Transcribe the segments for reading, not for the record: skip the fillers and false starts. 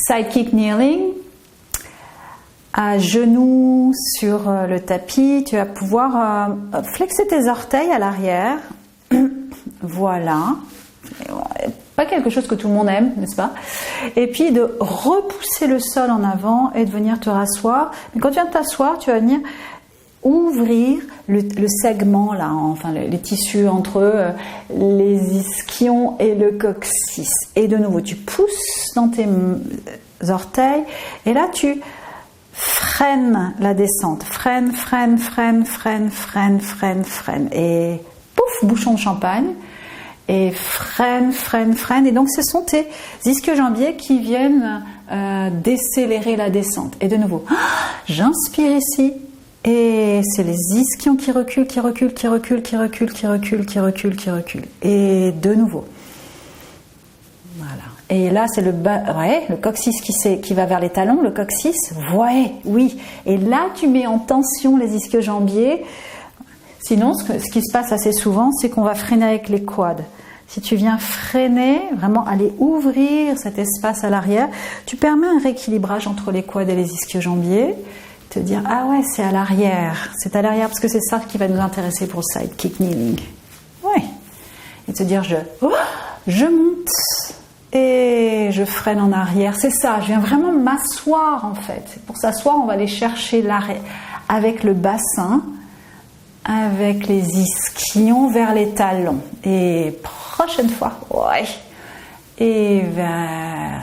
Sidekick kneeling. À genoux sur le tapis, tu vas pouvoir flexer tes orteils à l'arrière. Voilà. Pas quelque chose que tout le monde aime, n'est-ce pas? Et puis de repousser le sol en avant et de venir te rasseoir. Mais quand tu viens de t'asseoir, tu vas venir ouvrir le segment là, enfin les tissus entre les ischions et le coccyx. Et de nouveau, tu pousses dans tes orteils et là tu freines la descente. Freine. Et pouf, bouchon de champagne. Et freine. Et donc, ce sont tes ischio-jambiers qui viennent décélérer la descente. Et de nouveau, j'inspire ici. Et c'est les ischions qui reculent. Et de nouveau. Voilà. Et là, c'est le coccyx qui va vers les talons, le coccyx. Oui. Et là, tu mets en tension les ischio-jambiers. Sinon, ce qui se passe assez souvent, c'est qu'on va freiner avec les quads. Si tu viens freiner, vraiment aller ouvrir cet espace à l'arrière, tu permets un rééquilibrage entre les quads et les ischio-jambiers. Te dire, ah ouais, c'est à l'arrière. C'est à l'arrière parce que c'est ça qui va nous intéresser pour sidekick kneeling. Ouais. Et te dire, je monte et je freine en arrière. C'est ça, je viens vraiment m'asseoir en fait. Pour s'asseoir, on va aller chercher l'arrêt avec le bassin, avec les ischions vers les talons. Et prochaine fois, et vers...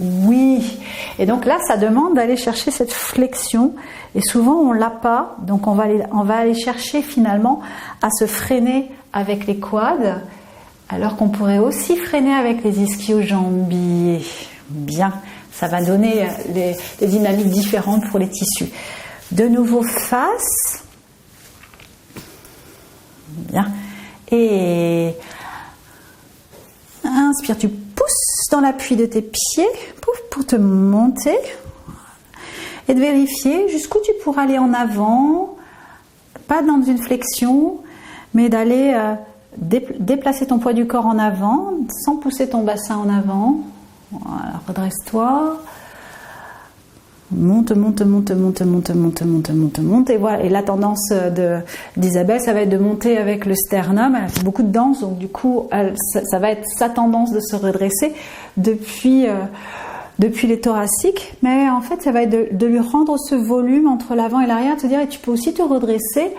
Oui. Et donc là, ça demande d'aller chercher cette flexion. Et souvent, on l'a pas. Donc, on va aller chercher finalement à se freiner avec les quads, alors qu'on pourrait aussi freiner avec les ischio-jambiers. Bien. Ça va donner des dynamiques différentes pour les tissus. De nouveau, face. Bien. Et inspire, tu pousses dans l'appui de tes pieds pour te monter et de vérifier jusqu'où tu pourras aller en avant, pas dans une flexion, mais d'aller déplacer ton poids du corps en avant sans pousser ton bassin en avant. Voilà, redresse-toi. Monte et voilà. Et la tendance d'Isabelle, ça va être de monter avec le sternum. Elle a fait beaucoup de danse, donc du coup ça va être sa tendance de se redresser depuis les thoraciques, mais en fait ça va être de lui rendre ce volume entre l'avant et l'arrière, de te dire, et tu peux aussi te redresser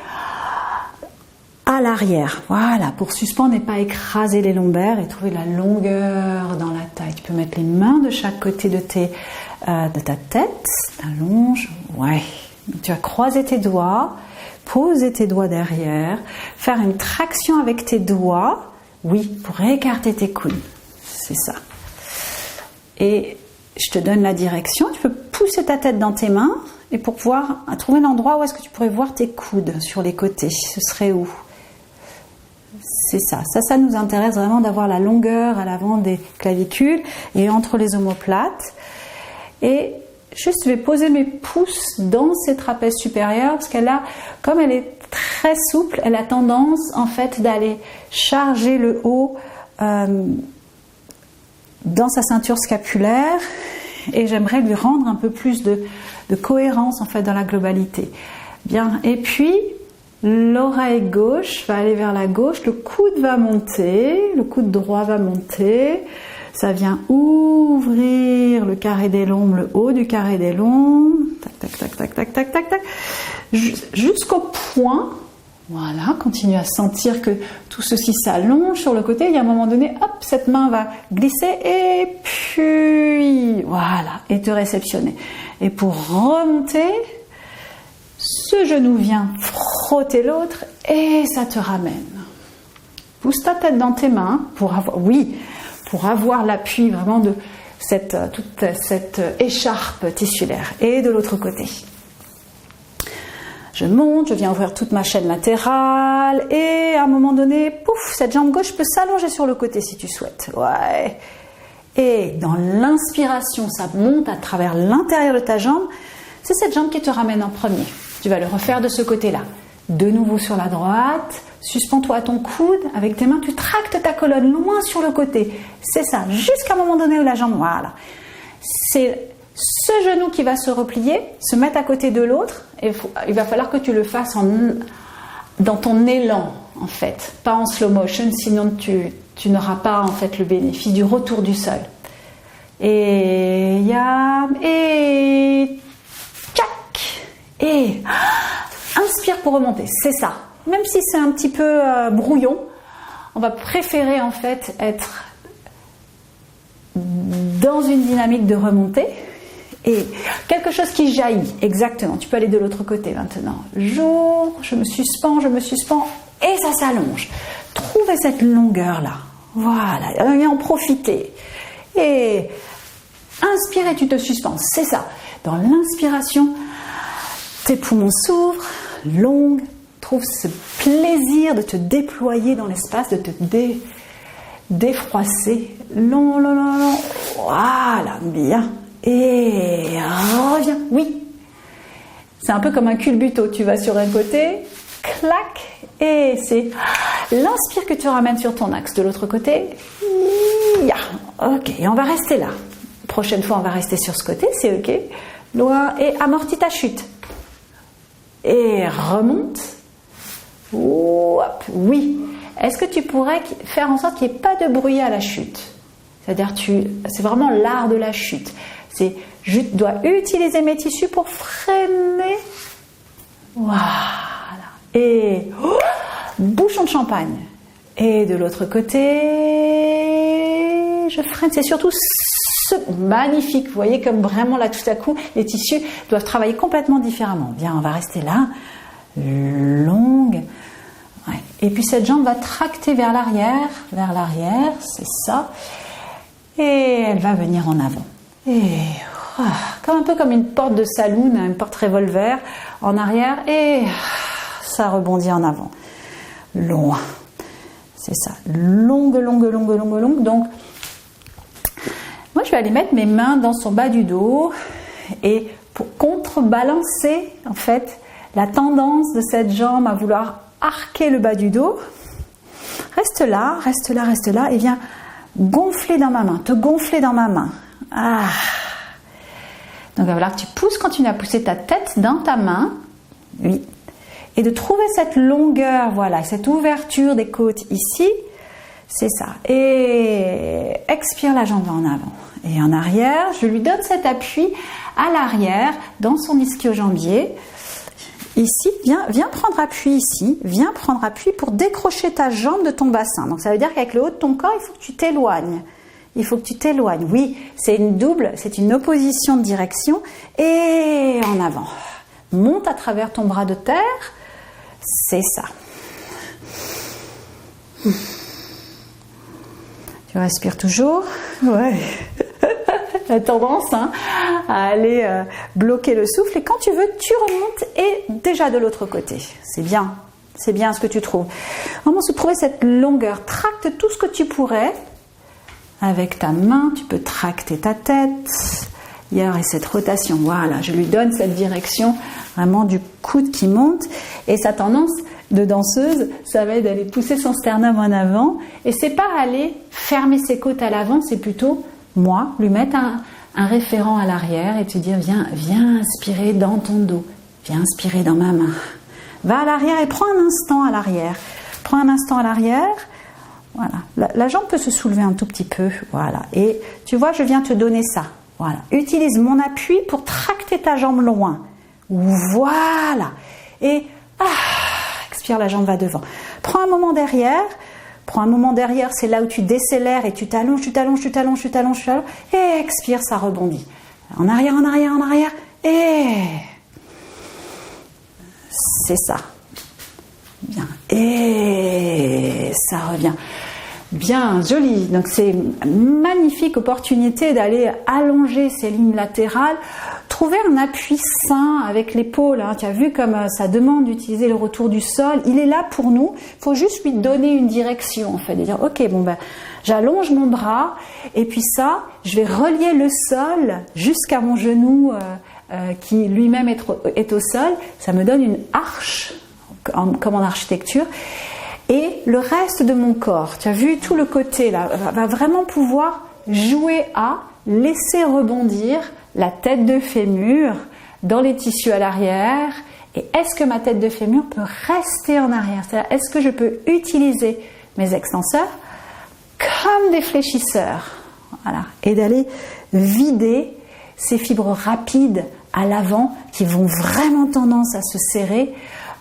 à l'arrière, voilà, pour suspendre et pas écraser les lombaires et trouver la longueur dans la taille. Tu peux mettre les mains de chaque côté de ta tête, allonge, ouais. Donc, tu vas croiser tes doigts, poser tes doigts derrière, faire une traction avec tes doigts, oui, pour écarter tes coudes, c'est ça. Et je te donne la direction, tu peux pousser ta tête dans tes mains et pour pouvoir trouver l'endroit où est-ce que tu pourrais voir tes coudes sur les côtés, ce serait où? C'est ça. Ça nous intéresse vraiment d'avoir la longueur à l'avant des clavicules et entre les omoplates. Et juste, je vais poser mes pouces dans ces trapèzes supérieurs parce comme elle est très souple, elle a tendance en fait d'aller charger le haut dans sa ceinture scapulaire et j'aimerais lui rendre un peu plus de cohérence en fait dans la globalité. Bien. Et puis l'oreille gauche va aller vers la gauche, le coude va monter, le coude droit va monter, ça vient ouvrir le carré des lombes, le haut du carré des lombes, tac, jusqu'au point, voilà, continue à sentir que tout ceci s'allonge sur le côté, et à un moment donné, hop, cette main va glisser, et puis, voilà, et te réceptionner. Et pour remonter, ce genou vient frotter l'autre et ça te ramène. Pousse ta tête dans tes mains pour avoir l'appui vraiment de toute cette écharpe tissulaire. Et de l'autre côté. Je monte, je viens ouvrir toute ma chaîne latérale et à un moment donné, pouf, cette jambe gauche peut s'allonger sur le côté si tu souhaites. Ouais. Et dans l'inspiration, ça monte à travers l'intérieur de ta jambe. C'est cette jambe qui te ramène en premier. Tu vas le refaire de ce côté-là. De nouveau sur la droite. Suspends-toi à ton coude. Avec tes mains, tu tractes ta colonne loin sur le côté. C'est ça. Jusqu'à un moment donné où la jambe... Voilà. c'est ce genou qui va se replier, se mettre à côté de l'autre, et il va falloir que tu le fasses dans ton élan, en fait, pas en slow motion, sinon tu n'auras pas en fait le bénéfice du retour du sol. Et yam, et tchac, et inspire pour remonter, c'est ça. Même si c'est un petit peu brouillon, on va préférer en fait être dans une dynamique de remontée et quelque chose qui jaillit, exactement. Tu peux aller de l'autre côté maintenant. J'ouvre, je me suspends et ça s'allonge. Trouvez cette longueur là. Voilà, et en profiter. Et inspire et tu te suspends, c'est ça. Dans l'inspiration, tes poumons s'ouvrent, longue. Trouve ce plaisir de te déployer dans l'espace, de te défroisser. Long. Voilà, bien. Et reviens. Oui. C'est un peu comme un culbuto. Tu vas sur un côté, clac, et c'est l'inspire que tu ramènes sur ton axe. De l'autre côté, ya. Ok, et on va rester là. Prochaine fois, on va rester sur ce côté, c'est ok. Loin, et amortis ta chute. Et remonte. Ouap, oui. Est-ce que tu pourrais faire en sorte qu'il n'y ait pas de bruit à la chute? C'est-à-dire, c'est vraiment l'art de la chute. Je dois utiliser mes tissus pour freiner. Voilà. Et bouchon de champagne. Et de l'autre côté, je freine. C'est surtout magnifique. Vous voyez comme vraiment là, tout à coup, les tissus doivent travailler complètement différemment. Bien, on va rester là. Longue. Ouais. Et puis cette jambe va tracter vers l'arrière, c'est ça. Et elle va venir en avant. Et un peu comme une porte de saloon, une porte revolver en arrière, et ça rebondit en avant. Loin. C'est ça. Longue. Donc, moi je vais aller mettre mes mains dans son bas du dos et pour contrebalancer en fait la tendance de cette jambe à vouloir arquer le bas du dos, reste là, et viens gonfler dans ma main, te gonfler dans ma main. Ah. Donc il va falloir que tu pousses, continue à pousser ta tête dans ta main, oui, et de trouver cette longueur, voilà, cette ouverture des côtes ici, c'est ça. Et expire, la jambe en avant. Et en arrière, je lui donne cet appui à l'arrière, dans son ischio-jambier. Ici, viens prendre appui ici, viens prendre appui pour décrocher ta jambe de ton bassin. Donc ça veut dire qu'avec le haut de ton corps, il faut que tu t'éloignes. Oui, c'est une opposition de direction et en avant. Monte à travers ton bras de terre, c'est ça. Tu respires toujours, ouais. La tendance à aller bloquer le souffle, et quand tu veux, tu remontes et déjà de l'autre côté. C'est bien ce que tu trouves. Vraiment se trouver cette longueur, tracte tout ce que tu pourrais avec ta main, tu peux tracter ta tête, il y aurait cette rotation, voilà, je lui donne cette direction vraiment du coude qui monte, et sa tendance de danseuse, ça va être d'aller pousser son sternum en avant, et c'est pas aller fermer ses côtes à l'avant, c'est plutôt moi, lui mettre un référent à l'arrière et te dire viens inspirer dans ton dos, viens inspirer dans ma main. Va à l'arrière et prends un instant à l'arrière. Voilà. La jambe peut se soulever un tout petit peu. Voilà. Et tu vois, je viens te donner ça. Voilà. Utilise mon appui pour tracter ta jambe loin. Voilà. Et expire, la jambe va devant. Prends un moment derrière. C'est là où tu décélères et tu t'allonges, et expire, ça rebondit. En arrière, et c'est ça. Bien, et ça revient. Bien, joli. Donc c'est une magnifique opportunité d'aller allonger ces lignes latérales, trouver un appui sain avec l'épaule. Tu as vu comme ça demande d'utiliser le retour du sol. Il est là pour nous. Il faut juste lui donner une direction, en fait, de dire ok, j'allonge mon bras et puis ça, je vais relier le sol jusqu'à mon genou qui lui-même est au sol. Ça me donne une arche, comme en architecture. Et le reste de mon corps, tu as vu tout le côté là, va vraiment pouvoir jouer à laisser rebondir la tête de fémur dans les tissus à l'arrière. Et est-ce que ma tête de fémur peut rester en arrière? C'est-à-dire, est-ce que je peux utiliser mes extenseurs comme des fléchisseurs? Voilà. Et d'aller vider ces fibres rapides à l'avant qui vont vraiment tendance à se serrer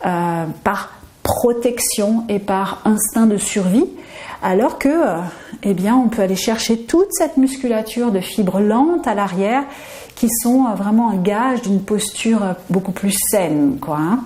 par protection et par instinct de survie, alors que eh bien, on peut aller chercher toute cette musculature de fibres lentes à l'arrière qui sont vraiment un gage d'une posture beaucoup plus saine, quoi, hein.